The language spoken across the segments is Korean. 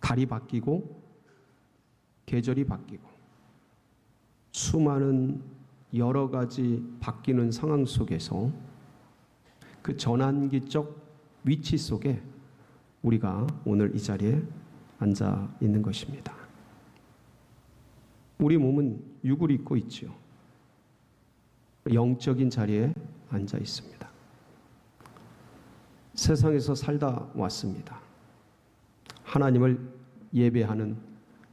달이 바뀌고 계절이 바뀌고 수많은 여러 가지 바뀌는 상황 속에서 그 전환기적 위치 속에 우리가 오늘 이 자리에 앉아 있는 것입니다. 우리 몸은 육을 입고 있지요. 영적인 자리에 앉아 있습니다. 세상에서 살다 왔습니다. 하나님을 예배하는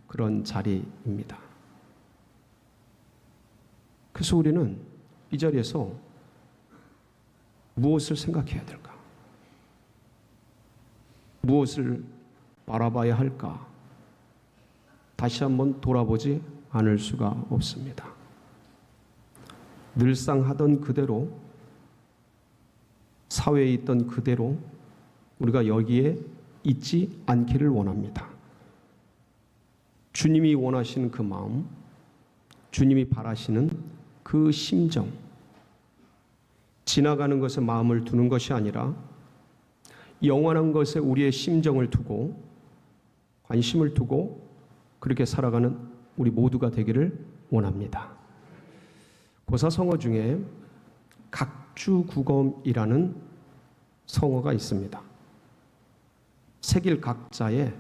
그런 자리입니다. 그래서 우리는 이 자리에서 무엇을 생각해야 될까? 무엇을 바라봐야 할까? 다시 한번 돌아보지 않을 수가 없습니다. 늘상 하던 그대로, 사회에 있던 그대로 우리가 여기에 있지 않기를 원합니다. 주님이 원하시는 그 마음, 주님이 바라시는 그 심정, 지나가는 것에 마음을 두는 것이 아니라 영원한 것에 우리의 심정을 두고 관심을 두고 그렇게 살아가는 우리 모두가 되기를 원합니다. 고사성어 중에 각주구검이라는 성어가 있습니다. 색일 각자에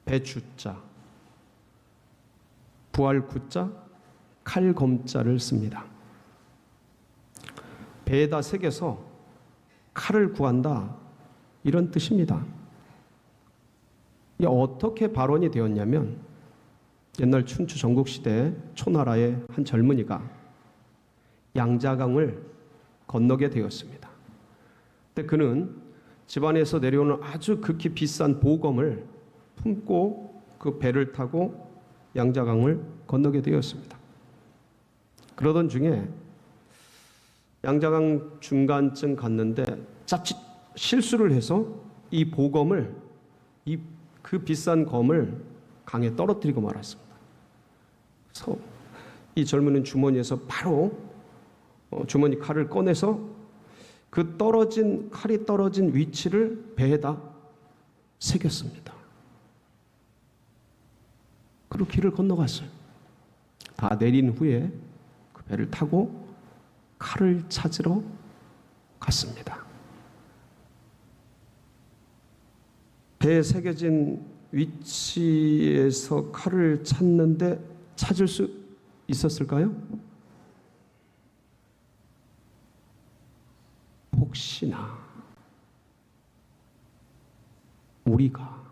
배주자, 부할 구자, 칼 검자를 씁니다. 배에다 새겨서 칼을 구한다, 이런 뜻입니다. 이게 어떻게 발원이 되었냐면 옛날 춘추 전국시대 초나라의 한 젊은이가 양자강을 건너게 되었습니다. 근데 그는 집안에서 내려오는 아주 극히 비싼 보검을 품고 그 배를 타고 양자강을 건너게 되었습니다. 그러던 중에 양자강 중간쯤 갔는데 자칫 실수를 해서 이 보검을, 그 비싼 검을 강에 떨어뜨리고 말았습니다. 그래서 이 젊은이는 주머니에서 바로 주머니 칼을 꺼내서 그 칼이 떨어진 위치를 배에다 새겼습니다. 그리고 길을 건너갔어요. 다 내린 후에 그 배를 타고 칼을 찾으러 갔습니다. 배에 새겨진 위치에서 칼을 찾는데 찾을 수 있었을까요? 혹시나 우리가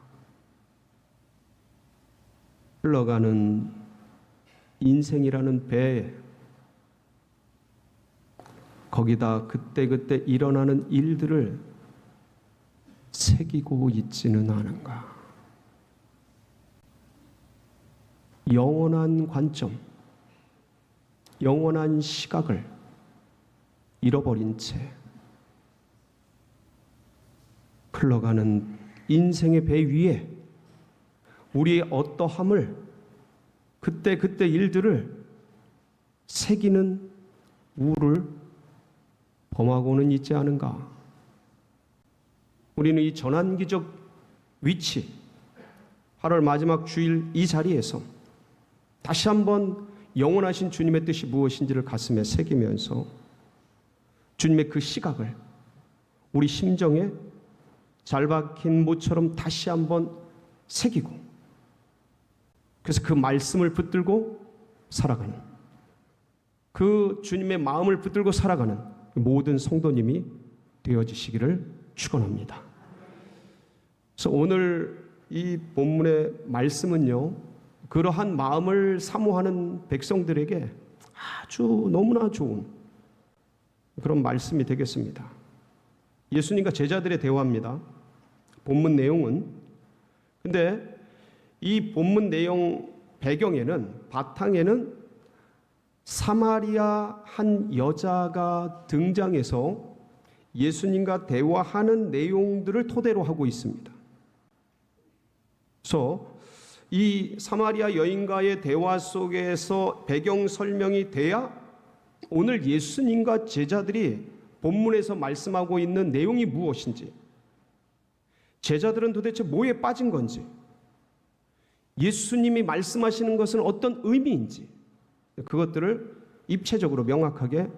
흘러가는 인생이라는 배에 거기다 그때그때 일어나는 일들을 새기고 있지는 않은가? 영원한 관점, 영원한 시각을 잃어버린 채 흘러가는 인생의 배 위에 우리의 어떠함을, 그때 일들을 새기는 우를 범하고는 있지 않은가? 우리는 이 전환기적 위치, 8월 마지막 주일 이 자리에서 다시 한번 영원하신 주님의 뜻이 무엇인지를 가슴에 새기면서 주님의 그 시각을 우리 심정에 잘 박힌 모처럼 다시 한번 새기고, 그래서 그 말씀을 붙들고 살아가는, 그 주님의 마음을 붙들고 살아가는 모든 성도님이 되어지시기를 축원합니다. 그래서 오늘 이 본문의 말씀은요, 그러한 마음을 사모하는 백성들에게 아주 너무나 좋은 그런 말씀이 되겠습니다. 예수님과 제자들의 대화입니다. 본문 내용은, 근데 이 본문 내용 배경에는, 바탕에는 사마리아 한 여자가 등장해서 예수님과 대화하는 내용들을 토대로 하고 있습니다. 그래서 이 사마리아 여인과의 대화 속에서 배경 설명이 돼야 오늘 예수님과 제자들이 본문에서 말씀하고 있는 내용이 무엇인지, 제자들은 도대체 뭐에 빠진 건지, 예수님이 말씀하시는 것은 어떤 의미인지 그것들을 입체적으로 명확하게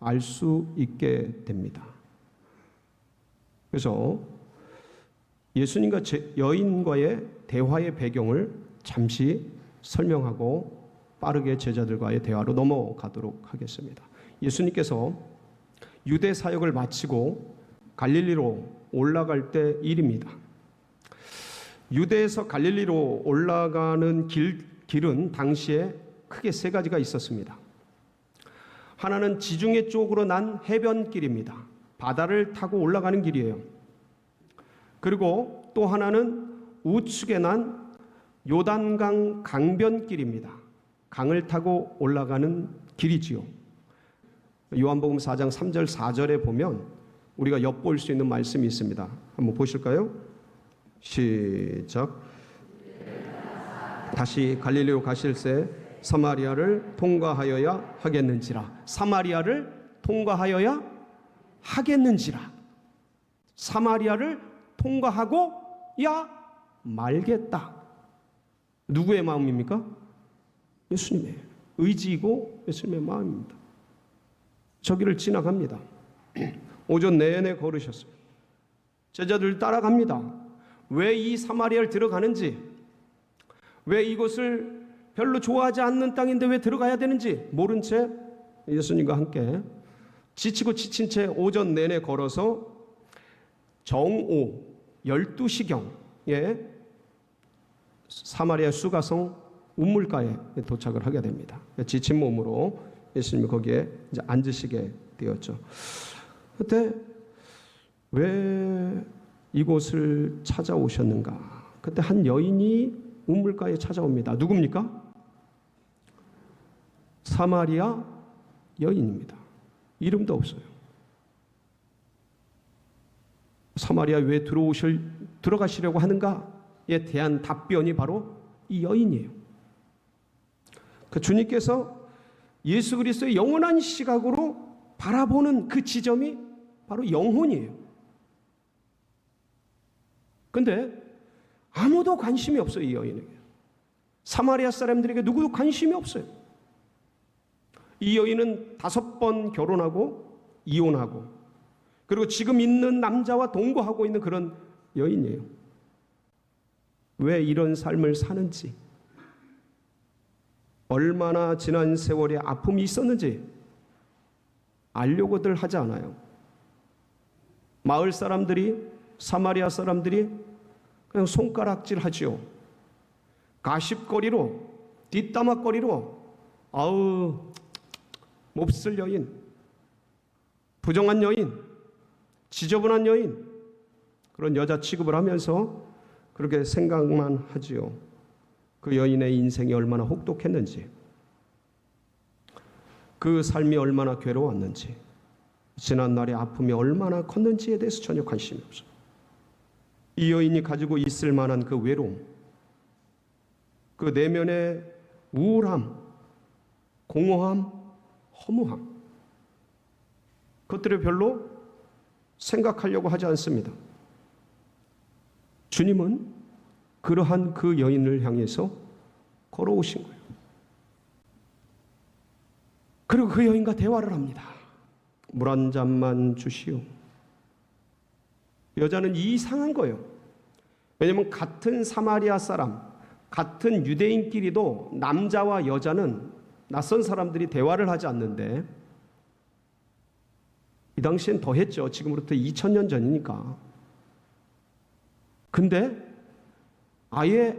알 수 있게 됩니다. 그래서 예수님과 여인과의 대화의 배경을 잠시 설명하고 빠르게 제자들과의 대화로 넘어가도록 하겠습니다. 예수님께서 유대 사역을 마치고 갈릴리로 올라갈 때 일입니다. 유대에서 갈릴리로 올라가는 길은 당시에 크게 세 가지가 있었습니다. 하나는 지중해 쪽으로 난 해변길입니다. 바다를 타고 올라가는 길이에요. 그리고 또 하나는 우측에 난 요단강 강변길입니다. 강을 타고 올라가는 길이지요. 요한복음 4장 3절 4절에 보면 우리가 엿볼 수 있는 말씀이 있습니다. 한번 보실까요? 시작. 다시 갈릴리로 가실새 사마리아를 통과하여야 하겠는지라. 사마리아를 통과하여야 하겠는지라. 사마리아를 통과하고야 말겠다. 누구의 마음입니까? 예수님의 의지이고 예수님의 마음입니다. 저기를 지나갑니다. 오전 내내 걸으셨어요. 제자들 따라갑니다. 왜 이 사마리아를 들어가는지, 왜 이곳을 별로 좋아하지 않는 땅인데 왜 들어가야 되는지 모른 채 예수님과 함께 지치고 지친 채 오전 내내 걸어서 정오 12시경에 사마리아 수가성 우물가에 도착을 하게 됩니다. 지친 몸으로 예수님이 거기에 이제 앉으시게 되었죠. 그때 왜 이곳을 찾아오셨는가? 그때 한 여인이 우물가에 찾아옵니다. 누굽니까? 사마리아 여인입니다. 이름도 없어요. 사마리아 왜 들어가시려고 하는가에 대한 답변이 바로 이 여인이에요. 그 주님께서 예수 그리스도의 영원한 시각으로 바라보는 그 지점이 바로 영혼이에요. 근데 아무도 관심이 없어요, 이 여인에게. 사마리아 사람들에게 누구도 관심이 없어요. 이 여인은 5번 결혼하고 이혼하고 그리고 지금 있는 남자와 동거하고 있는 그런 여인이에요. 왜 이런 삶을 사는지, 얼마나 지난 세월에 아픔이 있었는지 알려고들 하지 않아요. 마을 사람들이, 사마리아 사람들이 그냥 손가락질하지요. 가십거리로, 뒷담화거리로 아우 몹쓸 여인, 부정한 여인, 지저분한 여인, 그런 여자 취급을 하면서 그렇게 생각만 하지요. 그 여인의 인생이 얼마나 혹독했는지, 그 삶이 얼마나 괴로웠는지, 지난날의 아픔이 얼마나 컸는지에 대해서 전혀 관심이 없어요. 이 여인이 가지고 있을 만한 그 외로움, 그 내면의 우울함, 공허함, 허무함, 그것들을 별로 생각하려고 하지 않습니다. 주님은 그러한 그 여인을 향해서 걸어오신 거예요. 그리고 그 여인과 대화를 합니다. 물 한 잔만 주시오. 여자는 이상한 거예요. 왜냐하면 같은 사마리아 사람, 같은 유대인끼리도 남자와 여자는 낯선 사람들이 대화를 하지 않는데 이 당시엔 더 했죠. 지금으로부터 2000년 전이니까. 근데 아예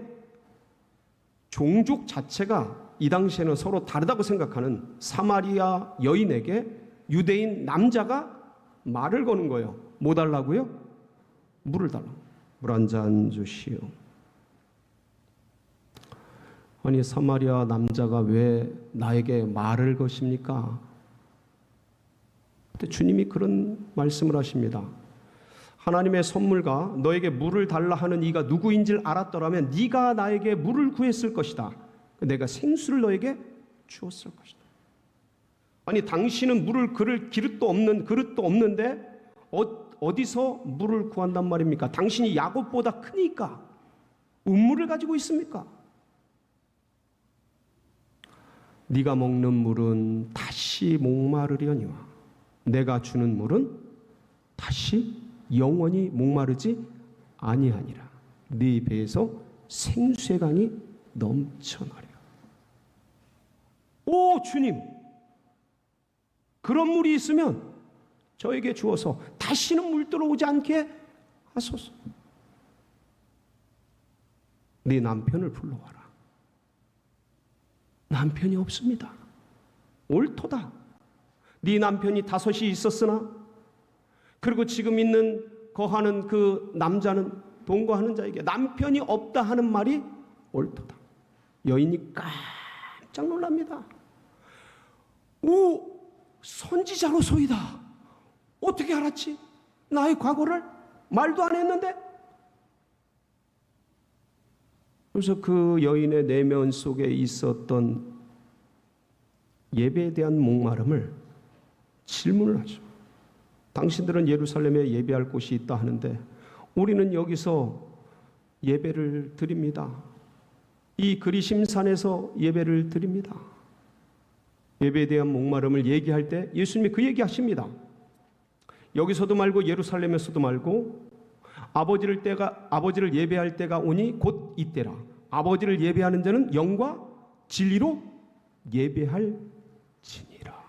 종족 자체가 이 당시에는 서로 다르다고 생각하는 사마리아 여인에게 유대인 남자가 말을 거는 거예요. 뭐 달라고요? 물을 달라고. 물 한 잔 주시오. 아니 사마리아 남자가 왜 나에게 말을 것입니까? 근데 주님이 그런 말씀을 하십니다. 하나님의 선물과 너에게 물을 달라 하는 이가 누구인지를 알았더라면 네가 나에게 물을 구했을 것이다. 내가 생수를 너에게 주었을 것이다. 아니 당신은 물을 그릇도 없는데 어디서 물을 구한단 말입니까? 당신이 야곱보다 크니까 우물을 가지고 있습니까? 네가 먹는 물은 다시 목마르려니와 내가 주는 물은 다시 영원히 목마르지 아니하니라. 네 배에서 생수의 강이 넘쳐나리라. 오 주님, 그런 물이 있으면 저에게 주어서 다시는 물 들어오지 않게 하소서. 네 남편을 불러와라. 남편이 없습니다. 옳도다. 네 남편이 5이 있었으나 그리고 지금 있는 거하는 그 남자는 동거하는 자에게 남편이 없다 하는 말이 옳도다. 여인이 깜짝 놀랍니다. 오, 선지자로소이다. 어떻게 알았지? 나의 과거를 말도 안 했는데. 그래서 그 여인의 내면 속에 있었던 예배에 대한 목마름을 질문을 하죠. 당신들은 예루살렘에 예배할 곳이 있다 하는데 우리는 여기서 예배를 드립니다. 이 그리심산에서 예배를 드립니다. 예배에 대한 목마름을 얘기할 때 예수님이 그 얘기 하십니다. 여기서도 말고 예루살렘에서도 말고 아버지를 예배할 때가 오니 곧 이때라. 아버지를 예배하는 자는 영과 진리로 예배할 지니라.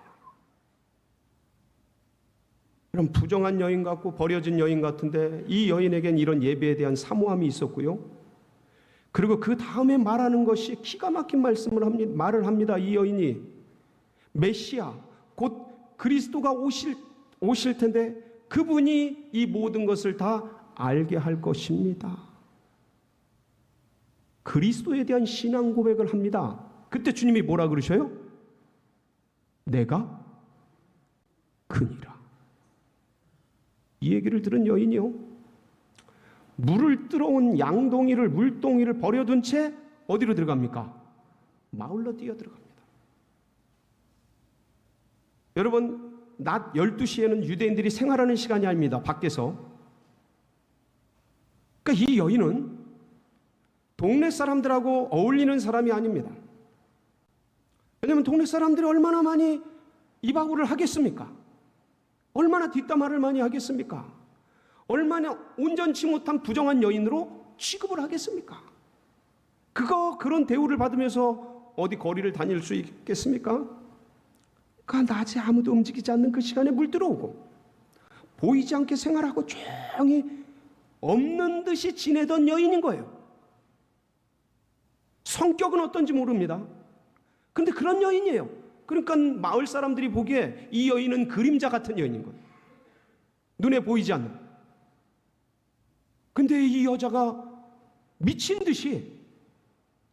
그럼 부정한 여인 같고 버려진 여인 같은데 이 여인에겐 이런 예배에 대한 사모함이 있었고요. 그리고 그 다음에 말하는 것이 기가 막힌 말을 합니다. 이 여인이 메시아 곧 그리스도가 오실 텐데 그분이 이 모든 것을 다 알게 할 것입니다. 그리스도에 대한 신앙 고백을 합니다. 그때 주님이 뭐라 그러셔요? 내가 그니라. 이 얘기를 들은 여인이요, 물을 들어온 양동이를 물동이를 버려둔 채 어디로 들어갑니까? 마을로 뛰어 들어갑니다. 여러분, 낮 12시에는 유대인들이 생활하는 시간이 아닙니다. 밖에서. 그러니까 이 여인은 동네 사람들하고 어울리는 사람이 아닙니다. 왜냐하면 동네 사람들이 얼마나 많이 이바구를 하겠습니까? 얼마나 뒷담화를 많이 하겠습니까? 얼마나 온전치 못한 부정한 여인으로 취급을 하겠습니까? 그런 대우를 받으면서 어디 거리를 다닐 수 있겠습니까? 그 낮에 아무도 움직이지 않는 그 시간에 물 들어오고 보이지 않게 생활하고 조용히 없는 듯이 지내던 여인인 거예요. 성격은 어떤지 모릅니다. 근데 그런 여인이에요. 그러니까 마을 사람들이 보기에 이 여인은 그림자 같은 여인인 거예요. 눈에 보이지 않는. 근데 이 여자가 미친 듯이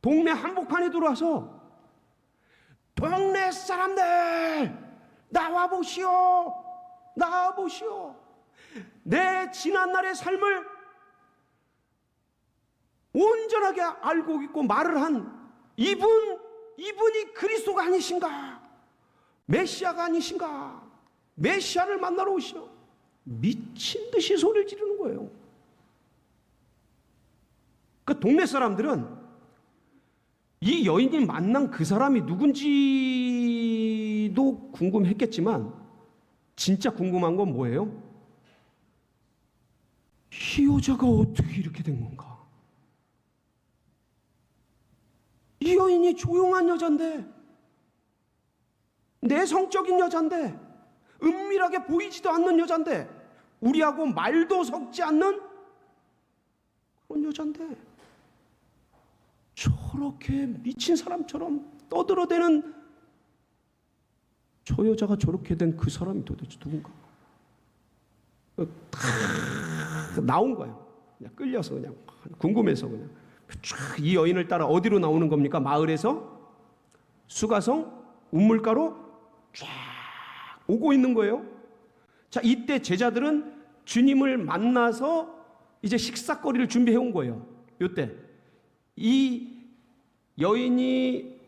동네 한복판에 들어와서 동네 사람들 나와보시오, 나와보시오. 내 지난날의 삶을 온전하게 알고 있고 말을 한 이분이 그리스도가 아니신가? 메시아가 아니신가? 메시아를 만나러 오시오. 미친 듯이 소리를 지르는 거예요. 그 동네 사람들은 이 여인이 만난 그 사람이 누군지도 궁금했겠지만 진짜 궁금한 건 뭐예요? 이 여자가 어떻게 이렇게 된 건가? 이 여인이 조용한 여잔데, 내성적인 여잔데, 은밀하게 보이지도 않는 여잔데, 우리하고 말도 섞지 않는 그런 여잔데 저렇게 미친 사람처럼 떠들어대는 저 여자가 저렇게 된 그 사람이 도대체 누군가? 다 나온 거예요. 그냥 끌려서 그냥 궁금해서 그냥 이 여인을 따라 어디로 나오는 겁니까? 마을에서 수가성 우물가로 쫙 오고 있는 거예요. 자, 이때 제자들은 주님을 만나서 이제 식사거리를 준비해 온 거예요. 이때 이 여인이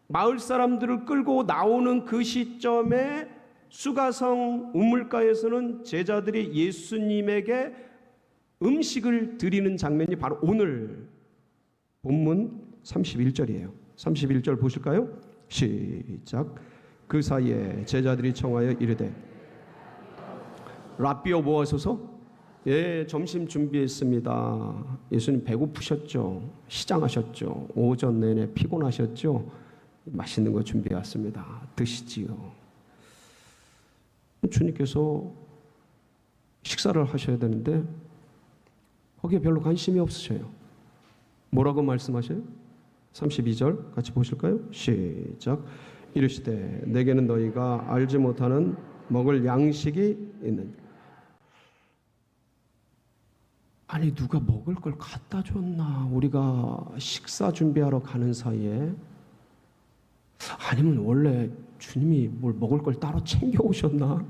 마을 사람들을 끌고 나오는 그 시점에 수가성 우물가에서는 제자들이 예수님에게 음식을 드리는 장면이 바로 오늘 본문 31절이에요. 31절 보실까요? 시작. 그 사이에 제자들이 청하여 이르되 랍비여 뭐 하소서? 예, 점심 준비했습니다. 예수님 배고프셨죠? 시장하셨죠? 오전 내내 피곤하셨죠? 맛있는 거 준비해 왔습니다. 드시지요. 주님께서 식사를 하셔야 되는데 거기에 별로 관심이 없으셔요. 뭐라고 말씀하셔요? 32절 같이 보실까요? 시작. 이르시되 내게는 너희가 알지 못하는 먹을 양식이 있는. 아니 누가 먹을 걸 갖다 줬나? 우리가 식사 준비하러 가는 사이에, 아니면 원래 주님이 뭘 먹을 걸 따로 챙겨 오셨나?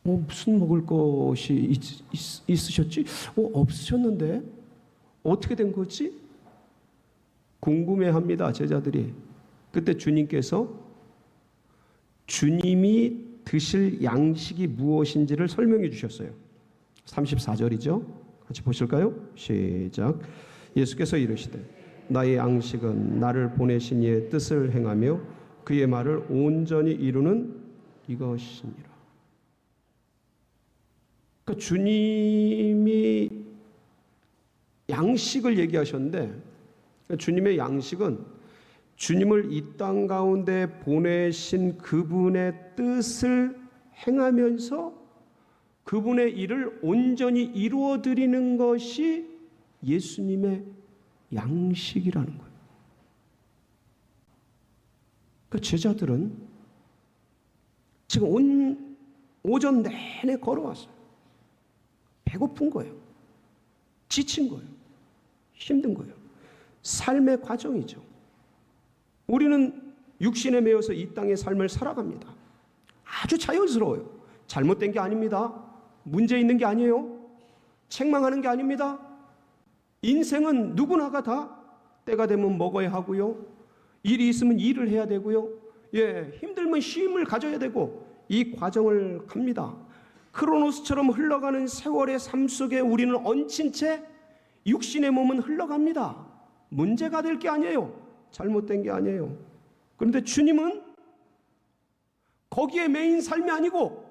무슨 먹을 것이 있으셨지? 없으셨는데 어떻게 된 거지? 궁금해합니다, 제자들이. 그때 주님께서 주님이 드실 양식이 무엇인지를 설명해 주셨어요. 34절이죠. 같이 보실까요? 시작. 예수께서 이르시되 나의 양식은 나를 보내신 이의 뜻을 행하며 그의 말을 온전히 이루는 이것이니라. 그러니까 주님이 양식을 얘기하셨는데, 주님의 양식은 주님을 이 땅 가운데 보내신 그분의 뜻을 행하면서 그분의 일을 온전히 이루어 드리는 것이 예수님의 양식이라는 거예요. 그 제자들은 지금 오전 내내 걸어왔어요. 배고픈 거예요. 지친 거예요. 힘든 거예요. 삶의 과정이죠. 우리는 육신에 매여서 이 땅의 삶을 살아갑니다. 아주 자연스러워요. 잘못된 게 아닙니다. 문제 있는 게 아니에요. 책망하는 게 아닙니다. 인생은 누구나가 다 때가 되면 먹어야 하고요. 일이 있으면 일을 해야 되고요. 힘들면 쉼을 가져야 되고, 이 과정을 갑니다. 크로노스처럼 흘러가는 세월의 삶 속에 우리는 얹힌 채 육신의 몸은 흘러갑니다. 문제가 될 게 아니에요. 잘못된 게 아니에요. 그런데 주님은 거기에 매인 삶이 아니고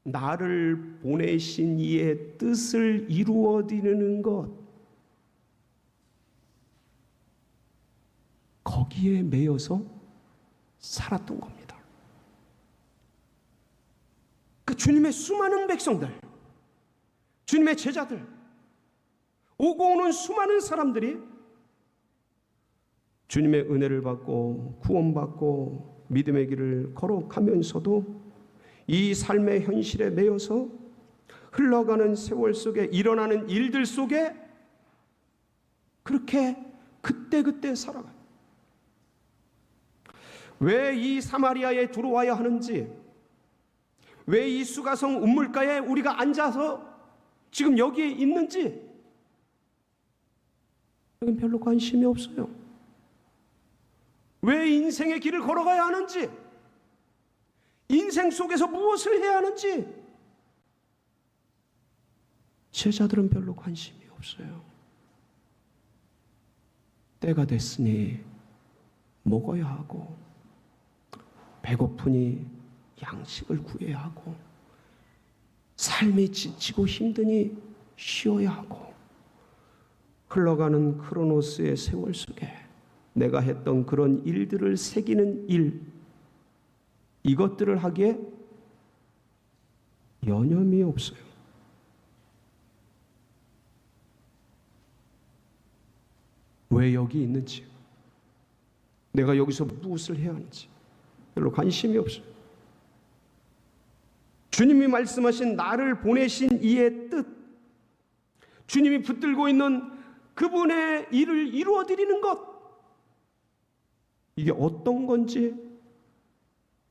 나를 보내신 이의 뜻을 이루어 드리는 것, 거기에 매여서 살았던 겁니다. 그 주님의 수많은 백성들, 주님의 제자들, 오고 오는 수많은 사람들이 주님의 은혜를 받고 구원받고 믿음의 길을 걸어가면서도 이 삶의 현실에 매여서 흘러가는 세월 속에 일어나는 일들 속에 그렇게 그때그때 살아가요. 왜 이 사마리아에 들어와야 하는지, 왜 이 수가성 우물가에 우리가 앉아서 지금 여기에 있는지 여긴 별로 관심이 없어요. 왜 인생의 길을 걸어가야 하는지, 인생 속에서 무엇을 해야 하는지 제자들은 별로 관심이 없어요. 때가 됐으니 먹어야 하고, 배고프니 양식을 구해야 하고, 삶이 지치고 힘드니 쉬어야 하고, 흘러가는 크로노스의 세월 속에 내가 했던 그런 일들을 새기는 일, 이것들을 하기에 여념이 없어요. 왜 여기 있는지, 내가 여기서 무엇을 해야 하는지 별로 관심이 없어요. 주님이 말씀하신 나를 보내신 이의 뜻, 주님이 붙들고 있는 그분의 일을 이루어 드리는 것, 이게 어떤 건지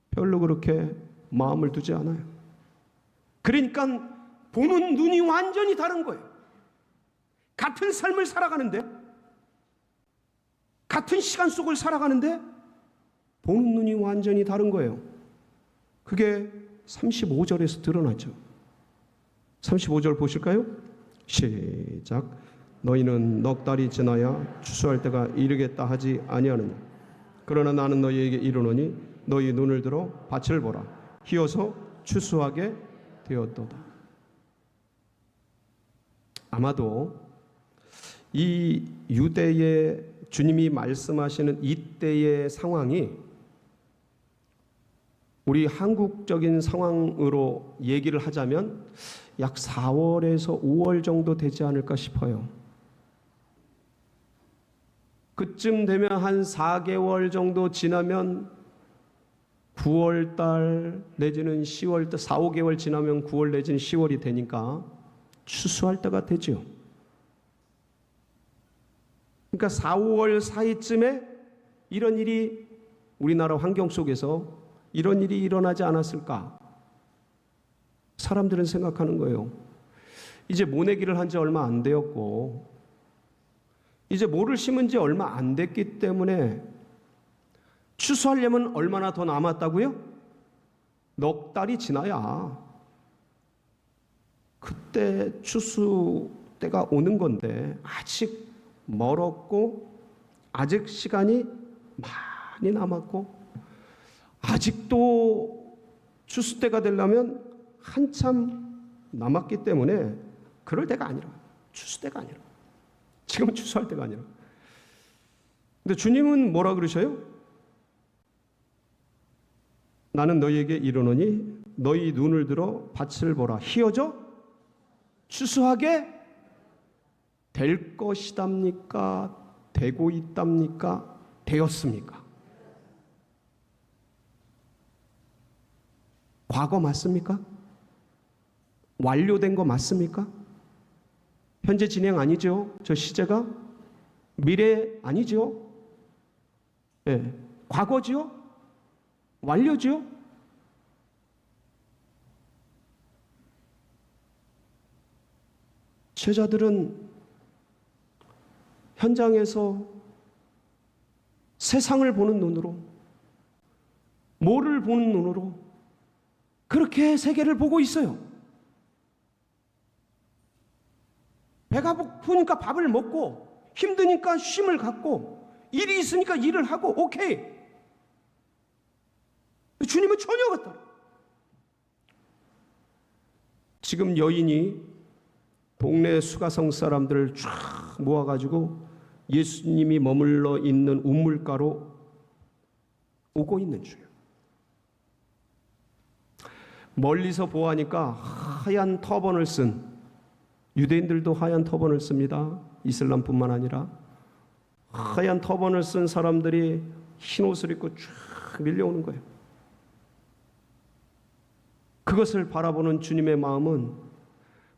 별로 그렇게 마음을 두지 않아요. 그러니까 보는 눈이 완전히 다른 거예요. 같은 삶을 살아가는데, 같은 시간 속을 살아가는데 보는 눈이 완전히 다른 거예요. 그게 35절에서 드러나죠. 35절 보실까요? 시작. 너희는 넉 달이 지나야 추수할 때가 이르겠다 하지 아니하느냐. 그러나 나는 너희에게 이르노니 너희 눈을 들어 밭을 보라. 희어서 추수하게 되었도다. 아마도 이 유대의 주님이 말씀하시는 이때의 상황이 우리 한국적인 상황으로 얘기를 하자면 약 4월에서 5월 정도 되지 않을까 싶어요. 그쯤 되면 한 4개월 정도 지나면 9월 달 내지는 10월 달, 4, 5개월 지나면 9월 내지는 10월이 되니까 추수할 때가 되죠. 그러니까 4, 5월 사이쯤에 이런 일이 우리나라 환경 속에서 이런 일이 일어나지 않았을까? 사람들은 생각하는 거예요. 이제 모내기를 한 지 얼마 안 되었고 이제 모를 심은 지 얼마 안 됐기 때문에 추수하려면 얼마나 더 남았다고요? 넉 달이 지나야 그때 추수 때가 오는 건데 아직 멀었고 아직 시간이 많이 남았고 아직도 추수 때가 되려면 한참 남았기 때문에 그럴 때가 아니라 추수 때가 아니라 지금 추수할 때가 아니라. 근데 주님은 뭐라 그러셔요? 나는 너희에게 이르노니 너희 눈을 들어 밭을 보라. 희어져 추수하게 될 것이답니까? 되고 있답니까? 되었습니까? 과거 맞습니까? 완료된 거 맞습니까? 현재 진행 아니죠? 저 시제가? 미래 아니죠? 네. 과거지요? 완료지요? 제자들은 현장에서 세상을 보는 눈으로, 뭐를 보는 눈으로 그렇게 세계를 보고 있어요. 배가 고프니까 밥을 먹고 힘드니까 쉼을 갖고 일이 있으니까 일을 하고 오케이. 주님은 전혀 같다. 지금 여인이 동네 수가성 사람들을 쫙 모아가지고 예수님이 머물러 있는 우물가로 오고 있는 중이에요. 멀리서 보아하니까 하얀 터번을 쓴, 유대인들도 하얀 터번을 씁니다. 이슬람뿐만 아니라 하얀 터번을 쓴 사람들이 흰 옷을 입고 쫙 밀려오는 거예요. 그것을 바라보는 주님의 마음은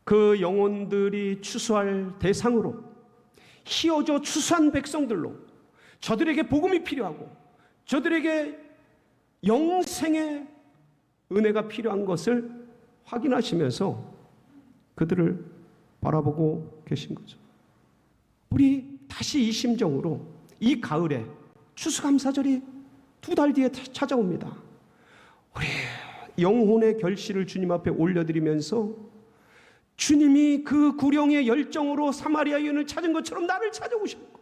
그 영혼들이 추수할 대상으로 희어져 추수한 백성들로 저들에게 복음이 필요하고 저들에게 영생의 은혜가 필요한 것을 확인하시면서 그들을 바라보고 계신 거죠. 우리 다시 이 심정으로 이 가을에 추수감사절이 2달 뒤에 찾아옵니다. 우리 영혼의 결실을 주님 앞에 올려드리면서 주님이 그 구령의 열정으로 사마리아 여인을 찾은 것처럼 나를 찾아오셨고,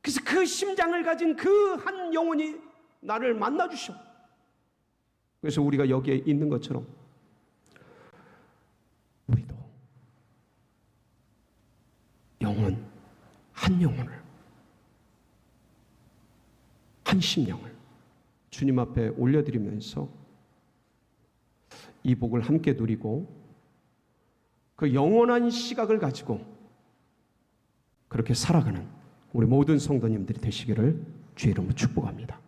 그래서 그 심장을 가진 그 한 영혼이 나를 만나주셔. 그래서 우리가 여기에 있는 것처럼 우리도 영혼, 한 영혼을, 한 심령을 주님 앞에 올려드리면서 이 복을 함께 누리고 그 영원한 시각을 가지고 그렇게 살아가는 우리 모든 성도님들이 되시기를 주의 이름으로 축복합니다.